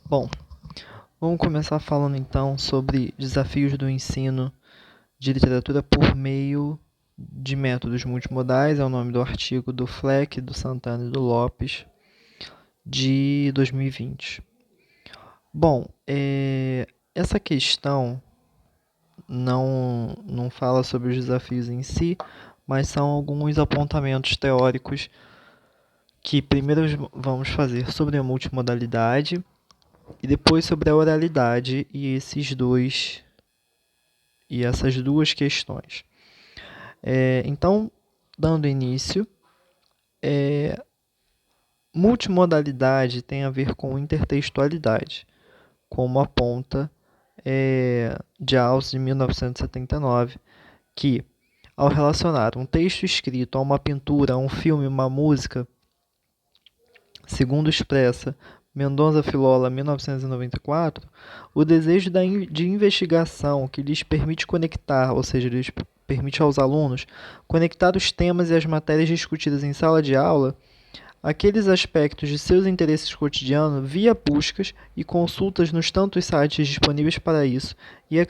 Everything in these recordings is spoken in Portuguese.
Bom, vamos começar falando então sobre desafios do ensino de literatura por meio de métodos multimodais. É o nome do artigo do Fleck, do Santana e do Lopes, de 2020. Bom, essa questão não fala sobre os desafios em si, mas são alguns apontamentos teóricos que primeiro vamos fazer sobre a multimodalidade e depois sobre a oralidade e essas duas questões. Então, dando início, multimodalidade tem a ver com intertextualidade, como aponta Jauss, de 1979, que, ao relacionar um texto escrito a uma pintura, a um filme, uma música, segundo expressa Mendonça Filhola, 1994, o desejo de investigação que lhes permite conectar, ou seja, lhes permite aos alunos conectar os temas e as matérias discutidas em sala de aula àqueles aspectos de seus interesses cotidianos via buscas e consultas nos tantos sites disponíveis para isso, e a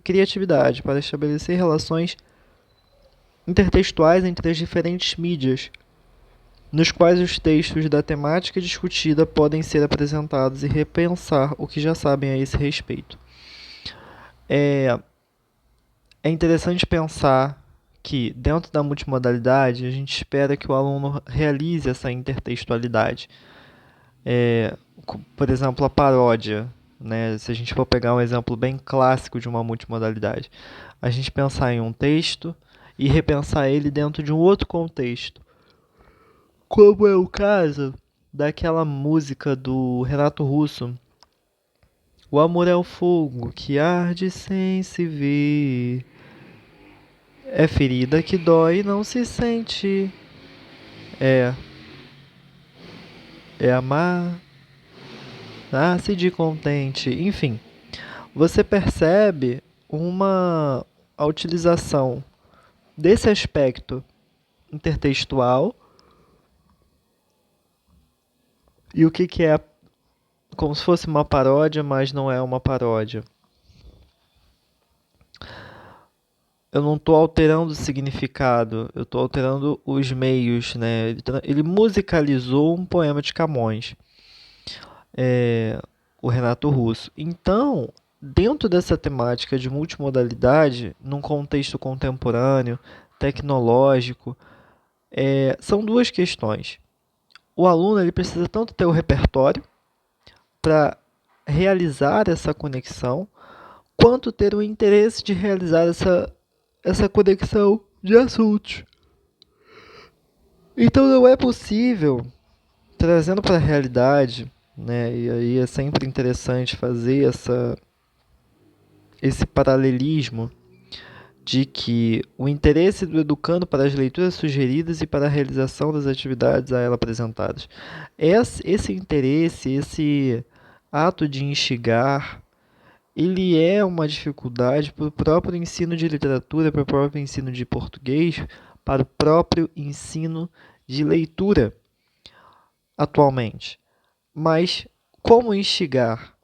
criatividade para estabelecer relações intertextuais entre as diferentes mídias, nos quais os textos da temática discutida podem ser apresentados e repensar o que já sabem a esse respeito. É interessante pensar que, dentro da multimodalidade, a gente espera que o aluno realize essa intertextualidade. Por exemplo, a paródia, né? Se a gente for pegar um exemplo bem clássico de uma multimodalidade, a gente pensar em um texto e repensar ele dentro de um outro contexto, como é o caso daquela música do Renato Russo, O amor é o fogo que arde sem se ver, é ferida que dói e não se sente, é, é amar, nasce de contente, enfim. Você percebe a utilização desse aspecto intertextual e o que é como se fosse uma paródia, mas não é uma paródia. Eu não estou alterando o significado, eu estou alterando os meios, né? Ele musicalizou um poema de Camões, o Renato Russo. Então, dentro dessa temática de multimodalidade, num contexto contemporâneo, tecnológico, são duas questões. O aluno ele precisa tanto ter o repertório para realizar essa conexão, quanto ter o interesse de realizar essa conexão de assuntos. Então não é possível, trazendo para a realidade, né, e aí é sempre interessante fazer esse paralelismo de que o interesse do educando para as leituras sugeridas e para a realização das atividades a ela apresentadas. Esse interesse, esse ato de instigar, ele é uma dificuldade para o próprio ensino de literatura, para o próprio ensino de português, para o próprio ensino de leitura atualmente. Mas como instigar?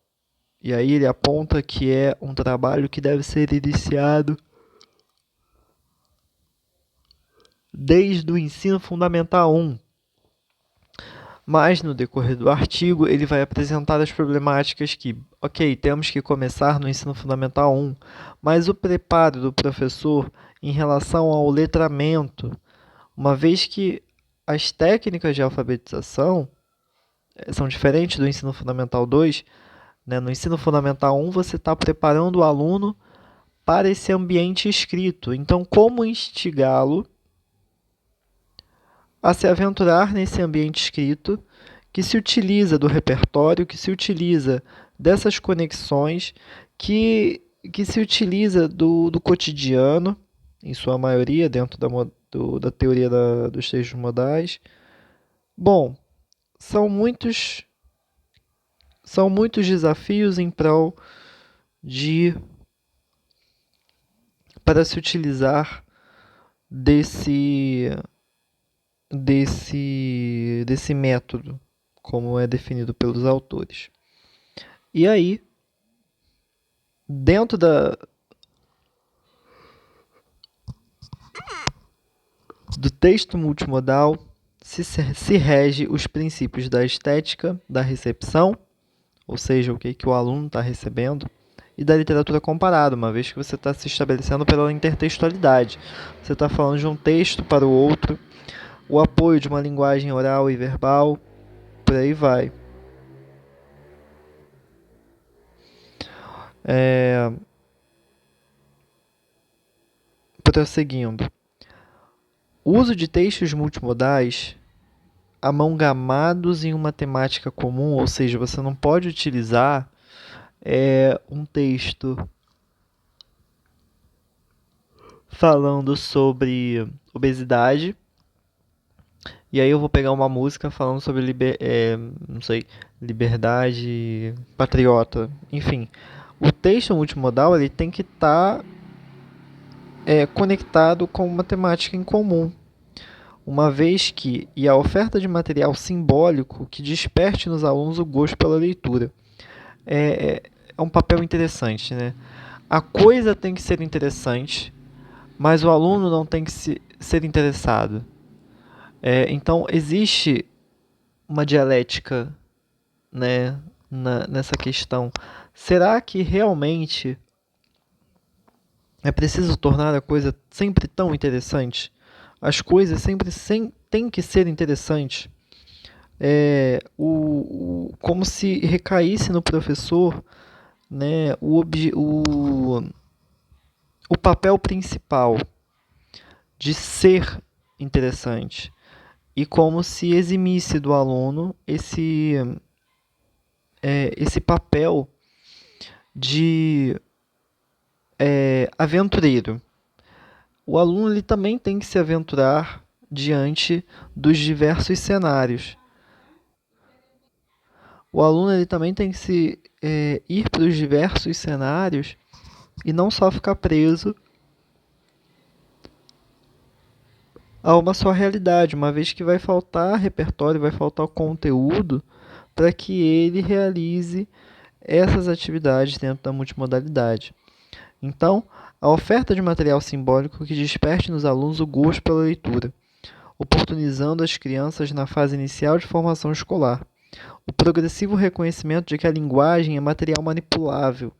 E aí ele aponta que é um trabalho que deve ser iniciado desde o ensino fundamental 1. Mas no decorrer do artigo ele vai apresentar as problemáticas que, ok, temos que começar no ensino fundamental 1, mas o preparo do professor em relação ao letramento, uma vez que as técnicas de alfabetização são diferentes do ensino fundamental 2, né? No ensino fundamental 1 você está preparando o aluno para esse ambiente escrito. Então, como instigá-lo a se aventurar nesse ambiente escrito que se utiliza do repertório, que se utiliza dessas conexões, que se utiliza do cotidiano, em sua maioria, dentro da teoria dos textos modais. Bom, são muitos, são muitos desafios em prol de para se utilizar desse desse método, como é definido pelos autores. E aí, dentro do texto multimodal, se rege os princípios da estética, da recepção, ou seja, o que o aluno está recebendo, e da literatura comparada, uma vez que você está se estabelecendo pela intertextualidade. Você está falando de um texto para o outro, o apoio de uma linguagem oral e verbal, por aí vai. Prosseguindo. O uso de textos multimodais amalgamados em uma temática comum, ou seja, você não pode utilizar um texto falando sobre obesidade, e aí eu vou pegar uma música falando sobre não sei, liberdade patriota, enfim. O texto multimodal ele tem que estar conectado com uma temática em comum, uma vez que e a oferta de material simbólico que desperte nos alunos o gosto pela leitura. É um papel interessante, né? A coisa tem que ser interessante, mas o aluno não tem que ser interessado. Então, existe uma dialética, né, nessa questão. Será que realmente é preciso tornar a coisa sempre tão interessante? As coisas sempre têm que ser interessantes. Como se recaísse no professor, né, o papel principal de ser interessante e como se eximisse do aluno esse papel de aventureiro. O aluno ele também tem que se aventurar diante dos diversos cenários. O aluno ele também tem que ir para os diversos cenários e não só ficar preso a uma só realidade, uma vez que vai faltar repertório, vai faltar conteúdo para que ele realize essas atividades dentro da multimodalidade. Então, a oferta de material simbólico que desperte nos alunos o gosto pela leitura, oportunizando as crianças na fase inicial de formação escolar. O progressivo reconhecimento de que a linguagem é material manipulável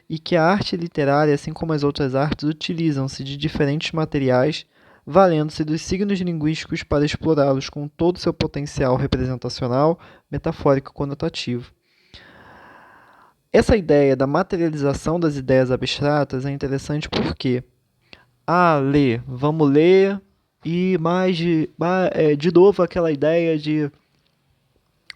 e que a arte literária, assim como as outras artes, utilizam-se de diferentes materiais, valendo-se dos signos linguísticos para explorá-los com todo o seu potencial representacional, metafórico e conotativo. Essa ideia da materialização das ideias abstratas é interessante porque, ler, vamos ler, e de novo aquela ideia de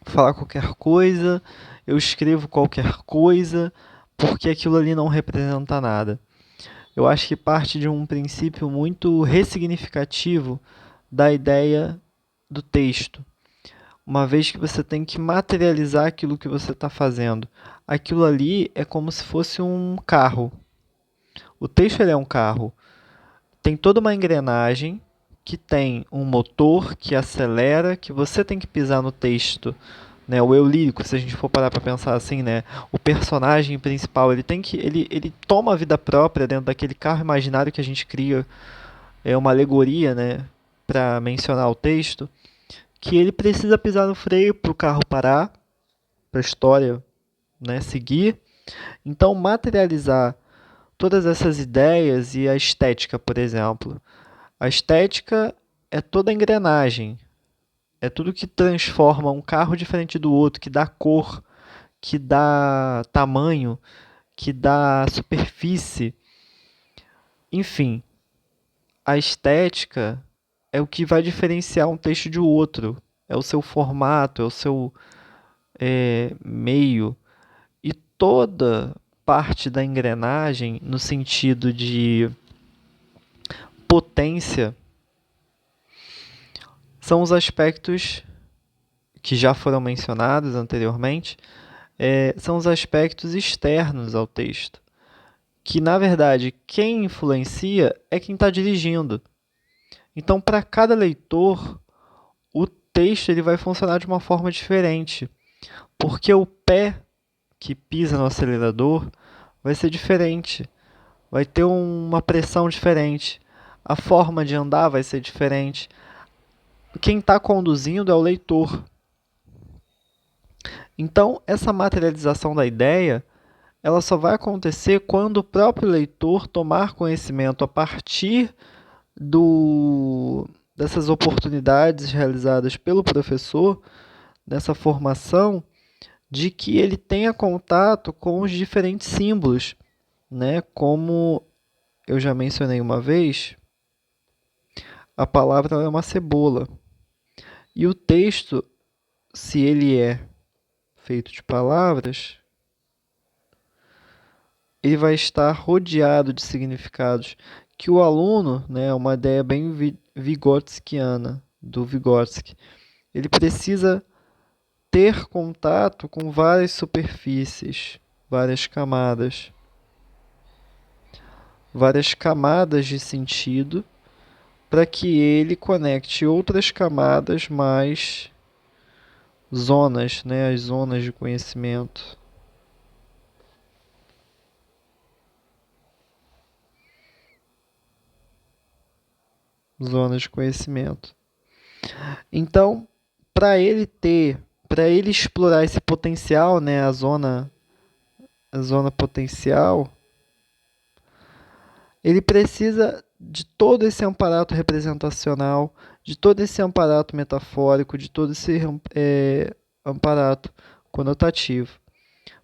falar qualquer coisa, eu escrevo qualquer coisa, porque aquilo ali não representa nada. Eu acho que parte de um princípio muito ressignificativo da ideia do texto, uma vez que você tem que materializar aquilo que você está fazendo. Aquilo ali é como se fosse um carro. O texto ele é um carro. Tem toda uma engrenagem que tem um motor que acelera, que você tem que pisar no texto, né? O eu lírico, se a gente for parar para pensar assim, né? O personagem principal, ele toma a vida própria dentro daquele carro imaginário que a gente cria, é uma alegoria, né, para mencionar o texto, que ele precisa pisar no freio para o carro parar, para a história, né, seguir. Então, materializar todas essas ideias e a estética, por exemplo. A estética é toda a engrenagem, é tudo que transforma um carro diferente do outro, que dá cor, que dá tamanho, que dá superfície. Enfim, a estética é o que vai diferenciar um texto de outro. É o seu formato, é o seu meio. E toda parte da engrenagem, no sentido de potência, são os aspectos que já foram mencionados anteriormente, são os aspectos externos ao texto. Que, na verdade, quem influencia é quem está dirigindo. Então, para cada leitor, o texto ele vai funcionar de uma forma diferente, porque o pé que pisa no acelerador vai ser diferente, vai ter uma pressão diferente, a forma de andar vai ser diferente. Quem está conduzindo é o leitor. Então, essa materialização da ideia, ela só vai acontecer quando o próprio leitor tomar conhecimento a partir dessas oportunidades realizadas pelo professor, nessa formação, de que ele tenha contato com os diferentes símbolos, né? Como eu já mencionei uma vez, a palavra é uma cebola. E o texto, se ele é feito de palavras, ele vai estar rodeado de significados que o aluno, né, é uma ideia bem vigotskiana, do Vygotsky, ele precisa ter contato com várias superfícies, várias camadas de sentido, para que ele conecte outras camadas mais zonas, né, as zonas de conhecimento. Zonas de conhecimento. Então, para ele explorar esse potencial, né, a zona potencial, ele precisa de todo esse aparato representacional, de todo esse aparato metafórico, de todo esse aparato conotativo,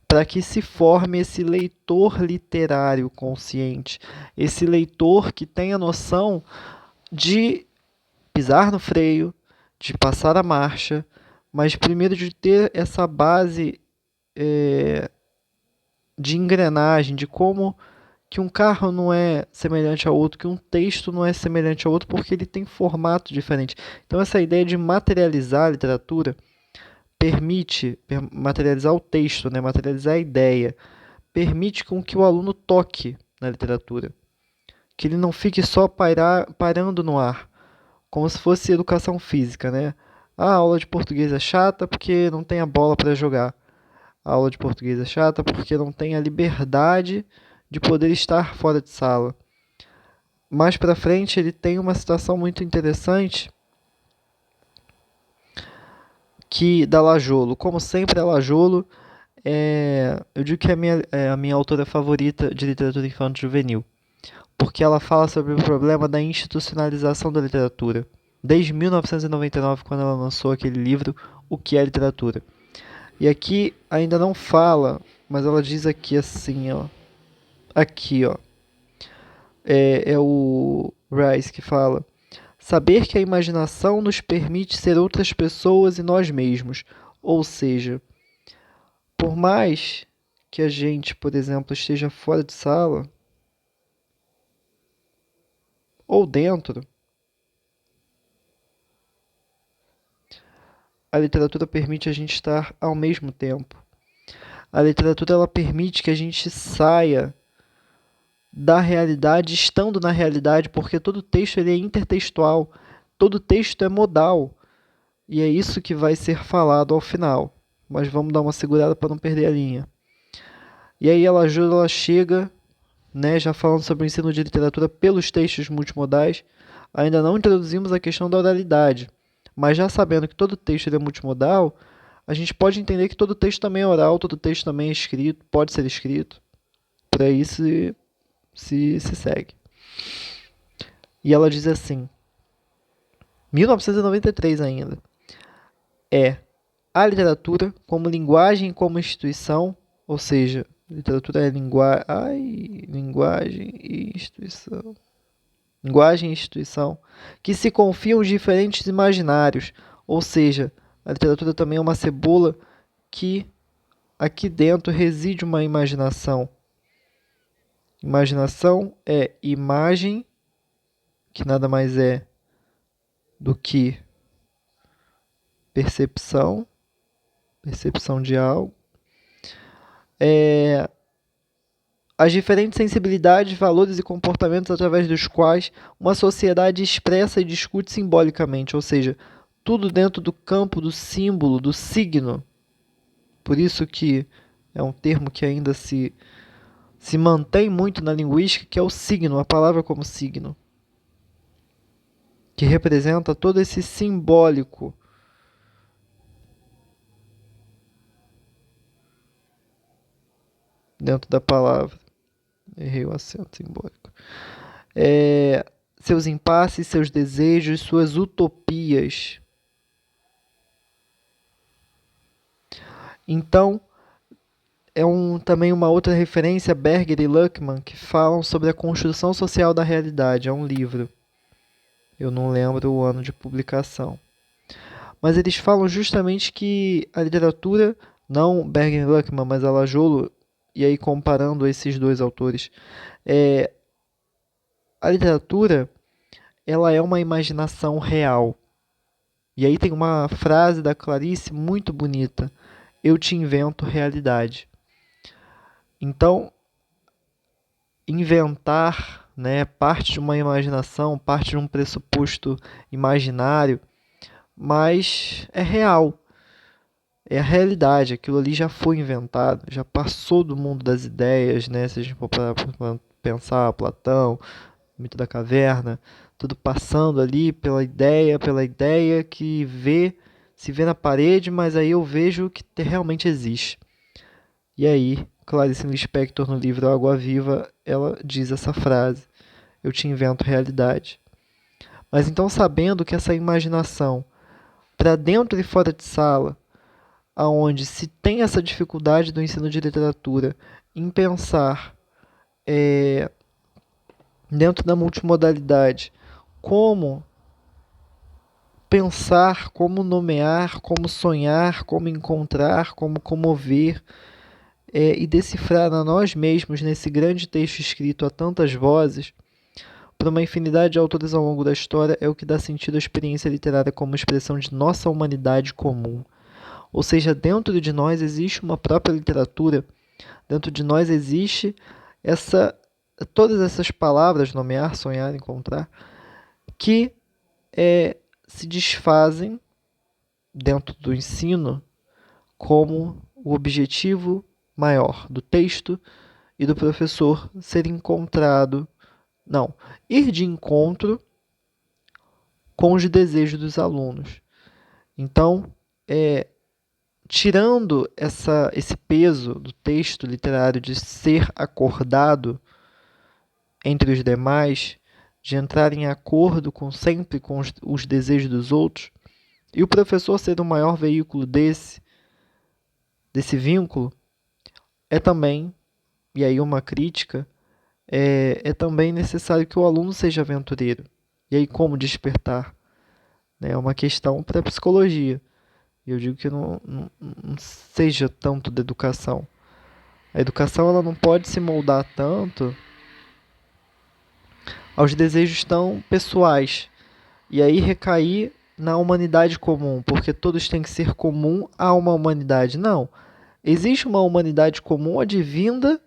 para que se forme esse leitor literário consciente, esse leitor que tenha noção de pisar no freio, de passar a marcha, mas primeiro de ter essa base de engrenagem, de como que um carro não é semelhante ao outro, que um texto não é semelhante ao outro, porque ele tem formato diferente. Então, essa ideia de materializar a literatura permite materializar o texto, né? Materializar a ideia, permite com que o aluno toque na literatura, que ele não fique só pairando no ar, como se fosse educação física, né? A aula de português é chata porque não tem a bola para jogar. A aula de português é chata porque não tem a liberdade de poder estar fora de sala. Mais para frente, ele tem uma situação muito interessante que da Lajolo. Como sempre, a Lajolo eu digo que é a minha autora favorita de literatura infanto-juvenil, porque ela fala sobre o problema da institucionalização da literatura. Desde 1999, quando ela lançou aquele livro, O que é literatura. E aqui ainda não fala, mas ela diz aqui assim, ó. Aqui, ó. É o Rice que fala: saber que a imaginação nos permite ser outras pessoas e nós mesmos. Ou seja, por mais que a gente, por exemplo, esteja fora de sala ou dentro, a literatura permite a gente estar ao mesmo tempo. A literatura ela permite que a gente saia da realidade, estando na realidade, porque todo texto ele é intertextual, todo texto é modal, e é isso que vai ser falado ao final. Mas vamos dar uma segurada para não perder a linha. E aí ela chega, né, já falando sobre o ensino de literatura pelos textos multimodais. Ainda não introduzimos a questão da oralidade, mas já sabendo que todo texto é multimodal, a gente pode entender que todo texto também é oral, todo texto também é escrito, pode ser escrito. Por aí se segue. E ela diz assim, 1993 ainda, a literatura como linguagem e como instituição, ou seja, literatura é linguagem e instituição. Linguagem e instituição, que se confiam os diferentes imaginários, ou seja, a literatura também é uma cebola que aqui dentro reside uma imaginação. Imaginação é imagem, que nada mais é do que percepção de algo. As diferentes sensibilidades, valores e comportamentos através dos quais uma sociedade expressa e discute simbolicamente, ou seja, tudo dentro do campo do símbolo, do signo. Por isso que é um termo que ainda se mantém muito na linguística, que é o signo, a palavra como signo, que representa todo esse simbólico. Dentro da palavra. Errei o acento simbólico. Seus impasses, seus desejos, suas utopias. Então, também uma outra referência, Berger e Luckmann, que falam sobre a construção social da realidade. É um livro. Eu não lembro o ano de publicação. Mas eles falam justamente que a literatura, não Berger e Luckmann, mas a Lajolo, e aí comparando esses dois autores, a literatura, ela é uma imaginação real. E aí tem uma frase da Clarice muito bonita: eu te invento realidade. Então, inventar, né, parte de uma imaginação, parte de um pressuposto imaginário, mas é real. É a realidade, aquilo ali já foi inventado, já passou do mundo das ideias, né? Se a gente for pensar Platão, mito da caverna, tudo passando ali pela ideia que se vê na parede, mas aí eu vejo que realmente existe. E aí, Clarice Lispector, no livro Água Viva, ela diz essa frase: eu te invento realidade. Mas então, sabendo que essa imaginação, para dentro e fora de sala, aonde se tem essa dificuldade do ensino de literatura em pensar dentro da multimodalidade, como pensar, como nomear, como sonhar, como encontrar, como comover, e decifrar a nós mesmos nesse grande texto escrito a tantas vozes, para uma infinidade de autores ao longo da história, é o que dá sentido à experiência literária como expressão de nossa humanidade comum. Ou seja, dentro de nós existe uma própria literatura, dentro de nós existe todas essas palavras, nomear, sonhar, encontrar, que se desfazem dentro do ensino como o objetivo maior do texto e do professor ser encontrado, não, ir de encontro com os desejos dos alunos. Então, tirando esse peso do texto literário de ser acordado entre os demais, de entrar em acordo sempre com os desejos dos outros, e o professor ser o maior veículo desse vínculo, é também, e aí uma crítica, é também necessário que o aluno seja aventureiro. E aí como despertar? É uma questão para a psicologia. E eu digo que não seja tanto da educação. A educação ela não pode se moldar tanto aos desejos tão pessoais. E aí recair na humanidade comum, porque todos têm que ser comum a uma humanidade. Não. Existe uma humanidade comum advinda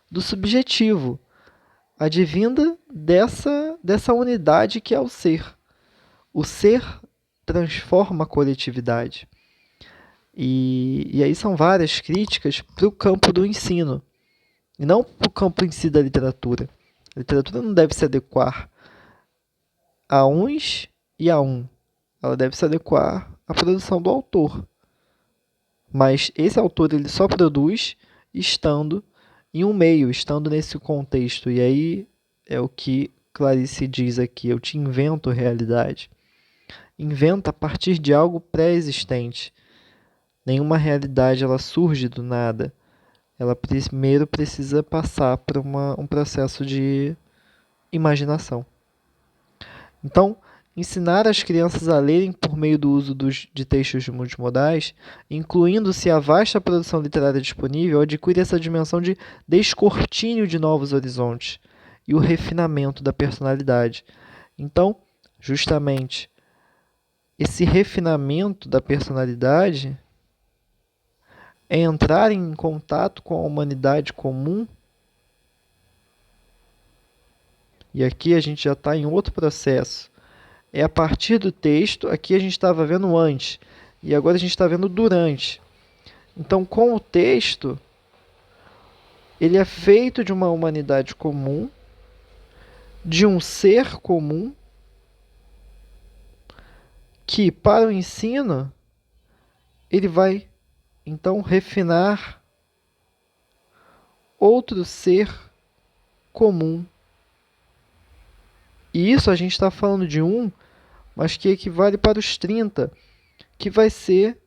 do subjetivo, advinda dessa unidade que é o ser. O ser transforma a coletividade. E aí são várias críticas para o campo do ensino, e não para o campo em si da literatura. A literatura não deve se adequar a uns e a um. Ela deve se adequar à produção do autor. Mas esse autor ele só produz estando em um meio, estando nesse contexto. E aí é o que Clarice diz aqui: eu te invento realidade. Inventa a partir de algo pré-existente. Nenhuma realidade ela surge do nada. Ela primeiro precisa passar por um processo de imaginação. Então, ensinar as crianças a lerem por meio do uso de textos multimodais, incluindo-se a vasta produção literária disponível, adquire essa dimensão de descortínio de novos horizontes e o refinamento da personalidade. Então, justamente, esse refinamento da personalidade é entrar em contato com a humanidade comum. E aqui a gente já está em outro processo. É a partir do texto, aqui a gente estava vendo antes, e agora a gente está vendo durante. Então, com o texto, ele é feito de uma humanidade comum, de um ser comum, que para o ensino ele vai então refinar outro ser comum. E isso a gente está falando de um, mas que equivale para os 30, que vai ser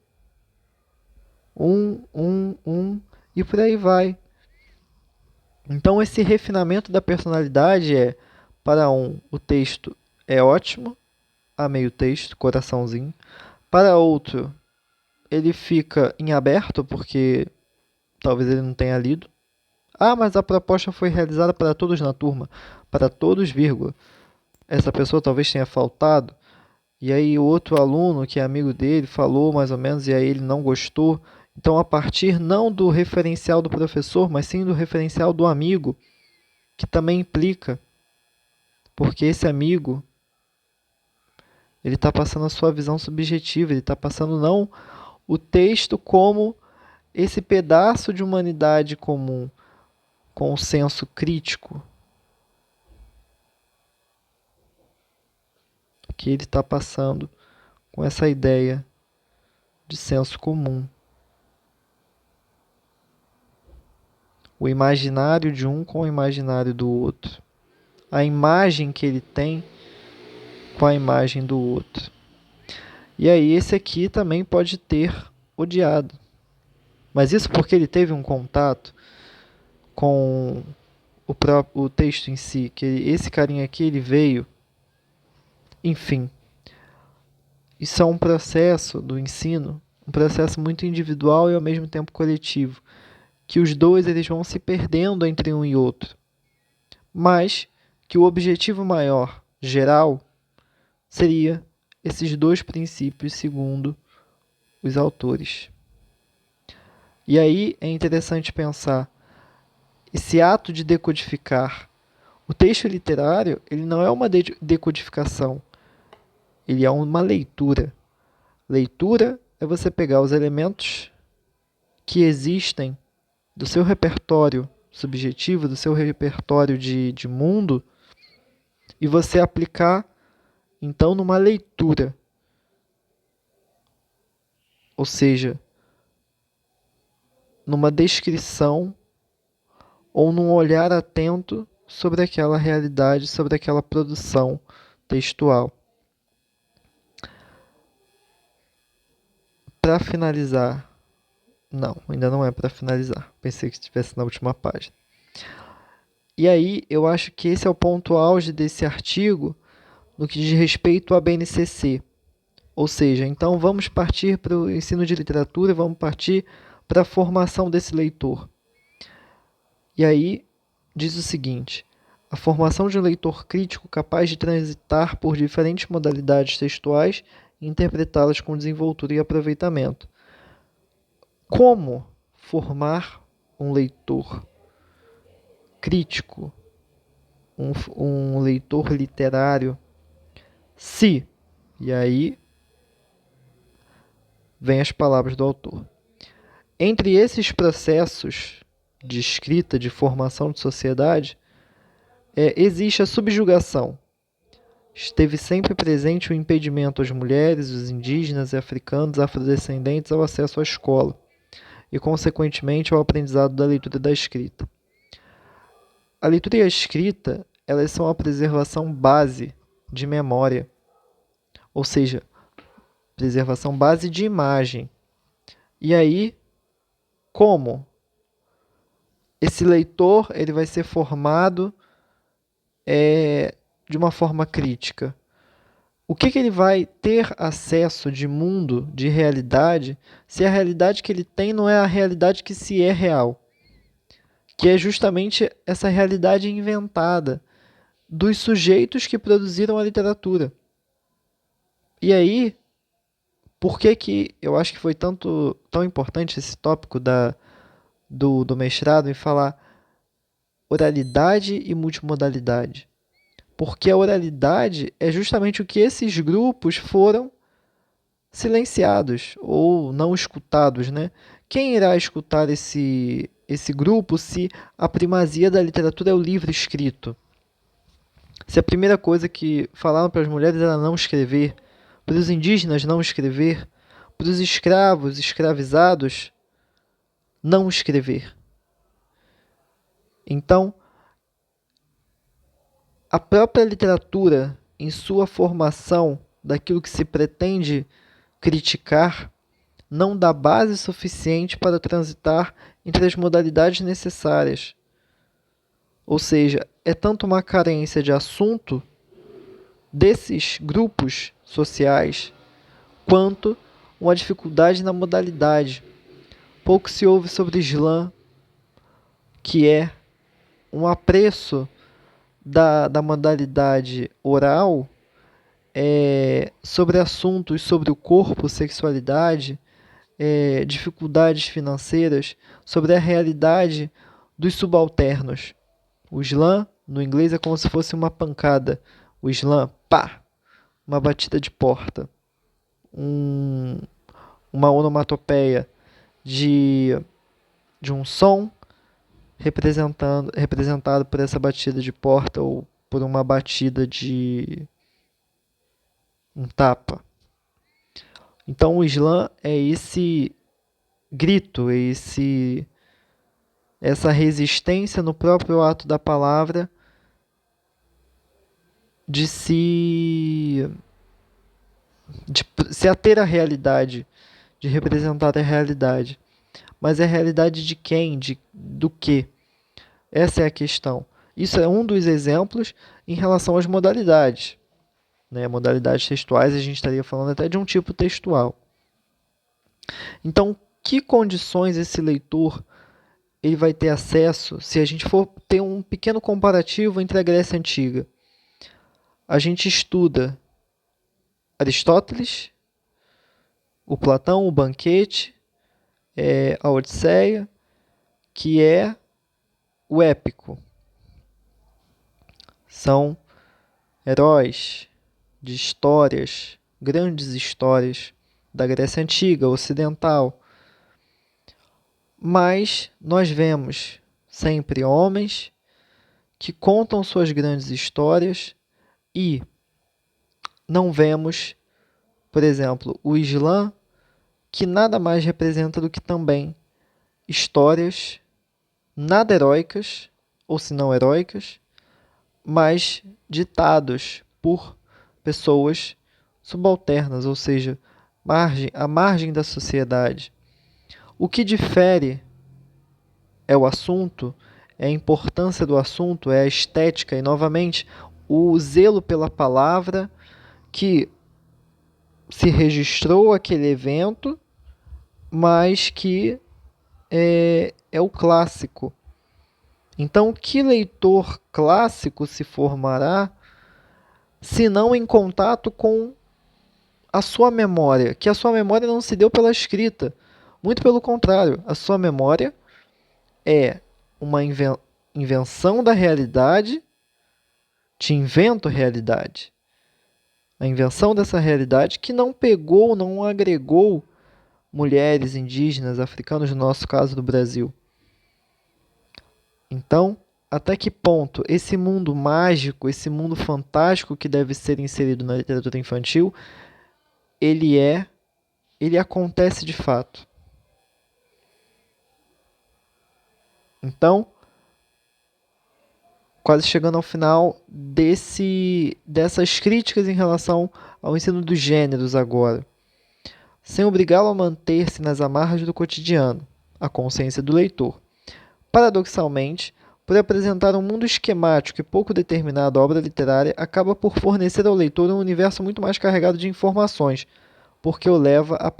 e por aí vai. Então esse refinamento da personalidade para um, o texto é ótimo, a meio texto, coraçãozinho. Para outro, ele fica em aberto, porque talvez ele não tenha lido. Ah, mas a proposta foi realizada para todos na turma. Para todos, vírgula. Essa pessoa talvez tenha faltado. E aí o outro aluno, que é amigo dele, falou mais ou menos, e aí ele não gostou. Então, a partir não do referencial do professor, mas sim do referencial do amigo, que também implica. Porque esse amigo, ele está passando a sua visão subjetiva, ele está passando não o texto como esse pedaço de humanidade comum, com o senso crítico, que ele está passando com essa ideia de senso comum. O imaginário de um com o imaginário do outro. A imagem que ele tem com a imagem do outro. E aí esse aqui também pode ter odiado. Mas isso porque ele teve um contato com o texto em si, que esse carinha aqui ele veio. Enfim, isso é um processo do ensino, um processo muito individual e ao mesmo tempo coletivo, que os dois eles vão se perdendo entre um e outro, mas que o objetivo maior, geral, seria esses dois princípios segundo os autores. E aí é interessante pensar, esse ato de decodificar, o texto literário, ele não é uma decodificação, ele é uma leitura. Leitura é você pegar os elementos que existem do seu repertório subjetivo, do seu repertório de mundo, e você aplicar, então, numa leitura. Ou seja, numa descrição ou num olhar atento sobre aquela realidade, sobre aquela produção textual. Para finalizar, não, ainda não é para finalizar. Pensei que estivesse na última página. E aí, eu acho que esse é o ponto auge desse artigo no que diz respeito à BNCC. Ou seja, então vamos partir para o ensino de literatura, vamos partir para a formação desse leitor. E aí, diz o seguinte: a formação de um leitor crítico capaz de transitar por diferentes modalidades textuais e interpretá-las com desenvoltura e aproveitamento. Como formar um leitor crítico, um leitor literário, se, e aí vem as palavras do autor. Entre esses processos de escrita, de formação de sociedade, existe a subjugação. Esteve sempre presente o impedimento às mulheres, os indígenas e africanos afrodescendentes ao acesso à escola e, consequentemente, ao aprendizado da leitura e da escrita. A leitura e a escrita, elas são a preservação base de memória, ou seja, preservação base de imagem. E aí, como esse leitor ele vai ser formado de uma forma crítica? O que ele vai ter acesso de mundo, de realidade, se a realidade que ele tem não é a realidade que se é real? Que é justamente essa realidade inventada dos sujeitos que produziram a literatura. E aí, por que eu acho que foi tão importante esse tópico do mestrado em falar oralidade e multimodalidade? Porque a oralidade é justamente o que esses grupos foram silenciados ou não escutados, né? Quem irá escutar esse grupo se a primazia da literatura é o livro escrito. Se a primeira coisa que falaram para as mulheres era não escrever, para os indígenas não escrever, para os escravos, escravizados, não escrever. Então, a própria literatura, em sua formação daquilo que se pretende criticar, não dá base suficiente para transitar entre as modalidades necessárias. Ou seja, é tanto uma carência de assunto desses grupos sociais, quanto uma dificuldade na modalidade. Pouco se ouve sobre Islã, que é um apreço da modalidade oral sobre assuntos sobre o corpo, sexualidade, dificuldades financeiras, sobre a realidade dos subalternos. O Islã, no inglês, é como se fosse uma pancada. O Islã, pá, uma batida de porta. Uma onomatopeia de um som representado por essa batida de porta ou por uma batida de um tapa. Então o Islã é esse grito, essa resistência no próprio ato da palavra de se ater à realidade, de representar a realidade. Mas é a realidade de quem? Do que? Essa é a questão. Isso é um dos exemplos em relação às modalidades. Né? Modalidades textuais, a gente estaria falando até de um tipo textual. Então, que condições esse leitor ele vai ter acesso se a gente for ter um pequeno comparativo entre a Grécia Antiga? A gente estuda Aristóteles, o Platão, o Banquete, a Odisseia, que é o épico. São heróis de histórias, grandes histórias da Grécia Antiga, ocidental. Mas nós vemos sempre homens que contam suas grandes histórias e não vemos, por exemplo, o Islã, que nada mais representa do que também histórias nada heróicas, ou se não heróicas, mas ditados por pessoas subalternas, ou seja, à margem da sociedade. O que difere é o assunto, é a importância do assunto, é a estética e, novamente, o zelo pela palavra que se registrou aquele evento, mas que é o clássico. Então, que leitor clássico se formará se não em contato com a sua memória? Que a sua memória não se deu pela escrita. Muito pelo contrário, a sua memória é uma invenção da realidade, te invento realidade. A invenção dessa realidade que não pegou, não agregou mulheres, indígenas, africanos, no nosso caso do Brasil. Então, até que ponto esse mundo mágico, esse mundo fantástico que deve ser inserido na literatura infantil, ele acontece de fato. Então, quase chegando ao final dessas críticas em relação ao ensino dos gêneros agora. Sem obrigá-lo a manter-se nas amarras do cotidiano, a consciência do leitor. Paradoxalmente, por apresentar um mundo esquemático e pouco determinado, a obra literária acaba por fornecer ao leitor um universo muito mais carregado de informações, porque o leva a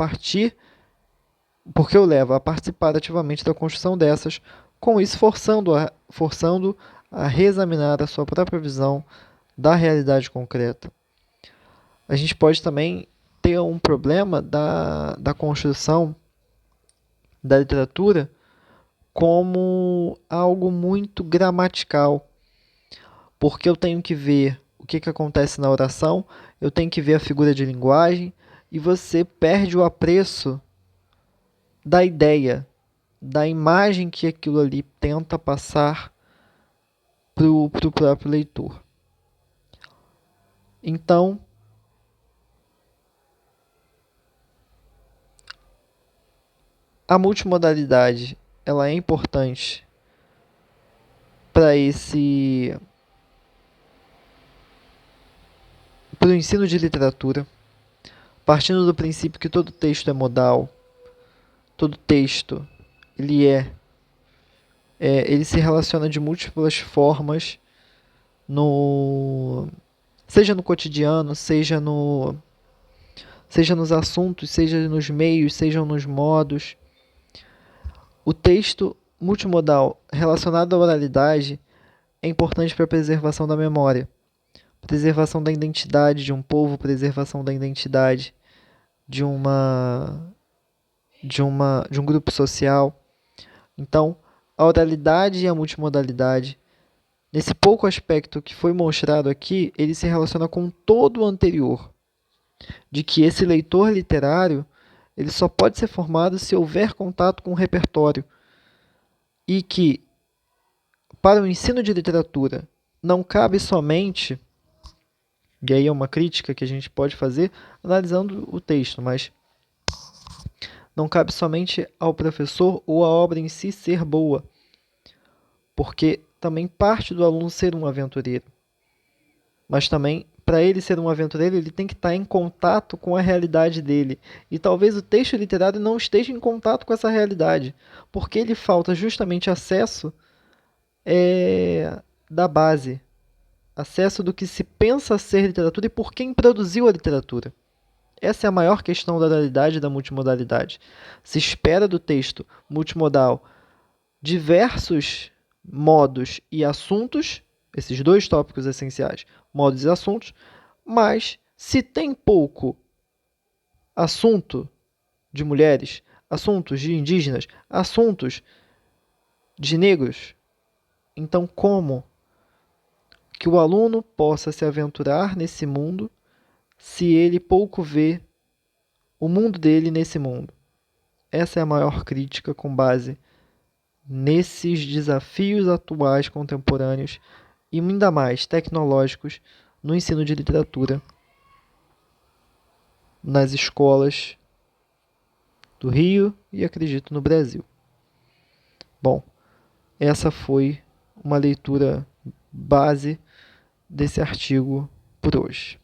participar ativamente da construção dessas, com isso forçando a reexaminar a sua própria visão da realidade concreta. A gente pode também ter um problema da construção da literatura como algo muito gramatical, porque eu tenho que ver o que acontece na oração, eu tenho que ver a figura de linguagem, e você perde o apreço da ideia. da imagem que aquilo ali tenta passar para o próprio leitor. Então, a multimodalidade ela é importante para o ensino de literatura, partindo do princípio que todo texto é modal, todo texto ele se relaciona de múltiplas formas seja no cotidiano, seja nos assuntos, seja nos meios, seja nos modos. O texto multimodal relacionado à oralidade é importante para a preservação da memória, preservação da identidade de um povo, preservação da identidade de um grupo social. Então, a oralidade e a multimodalidade, nesse pouco aspecto que foi mostrado aqui, ele se relaciona com todo o anterior, de que esse leitor literário ele só pode ser formado se houver contato com o repertório, e que, para o ensino de literatura, não cabe somente, e aí é uma crítica que a gente pode fazer analisando o texto, mas não cabe somente ao professor ou à obra em si ser boa, porque também parte do aluno ser um aventureiro. Mas também, para ele ser um aventureiro, ele tem que estar em contato com a realidade dele. E talvez o texto literário não esteja em contato com essa realidade, porque ele falta justamente acesso da base, acesso do que se pensa ser literatura e por quem produziu a literatura. Essa é a maior questão da oralidade e da multimodalidade. Se espera do texto multimodal diversos modos e assuntos, esses dois tópicos essenciais, modos e assuntos, mas se tem pouco assunto de mulheres, assuntos de indígenas, assuntos de negros, então como que o aluno possa se aventurar nesse mundo se ele pouco vê o mundo dele nesse mundo? Essa é a maior crítica com base nesses desafios atuais contemporâneos e ainda mais tecnológicos no ensino de literatura nas escolas do Rio e acredito no Brasil. Bom, essa foi uma leitura base desse artigo por hoje.